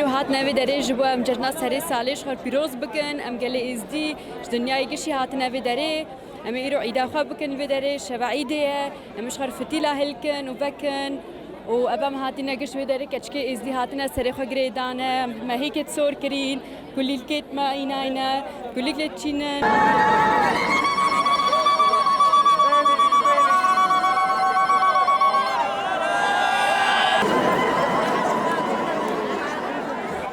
هات نوی داره جبو ام جشن سری سالش خور پیروز بکن ام گله ازدی دنیای گشی هات نوی داره ام ایرو عیدا خو بکن نوی داره شب عیده امش خور فتیلا هلکن و بکن و ابام هاتینا گش نوی داره کچکی ازدی هاتنا سری خو گریدانه ما هیکت صور کرین کلیل کت ما اینا کلیل چینن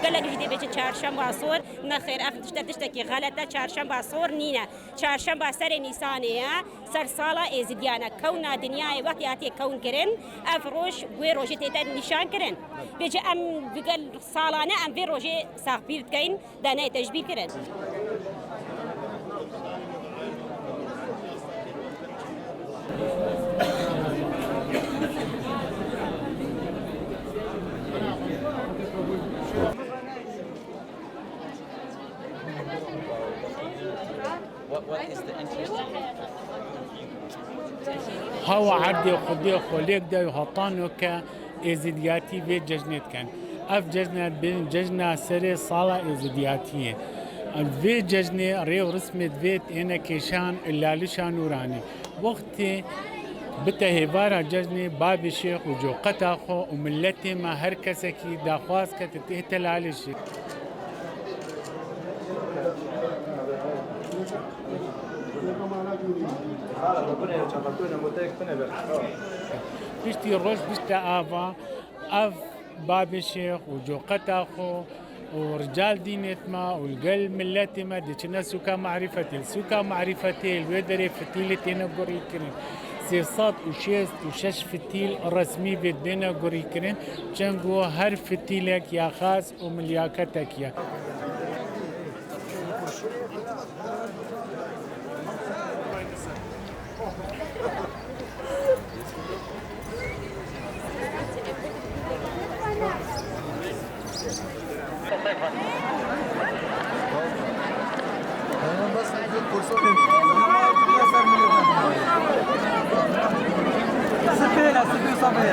قالك جدي بيجي چهارشنبه عصور نخير تشتكي غلطه چهارشنبه عصور نينا چهارشنبه سر نيسانيه سر سالا ازديانا كونا دنياي وقتياتي كون كرن افروش وي روجي تيتا نشان كرن بيجي ام بقال سالانه ام في روجي ساقبير كاين دانا تجبير كرن What is the interest? هوا عردي وخدي خوليك دا يهطانو كا ازدياتي في ججنت كان اف ججنة بين ججنة سري صالة ازدياتية في ججنة ريو رسمت فيت انا كيشان اللي لشان نوراني وقتي بتهيفارا ججنة باب الشيخ وجو قطاخو وملتي ما هركسكي داخواز كتتهتل على الشيخ بيشتي روش بيشتا آفا أف باب الشيخ وجو قطاخو ورجال دينتما والقل ملتما ديشنا سوكا معرفتي السوكا معرفتي الويدري فتيلة تينا قري كرين سيصات وشيست وشش فتيل رسمي بيت بينا قري كرين جنقو هر فتيلك يا خاص وملياكتك يا بس سبيل صبيح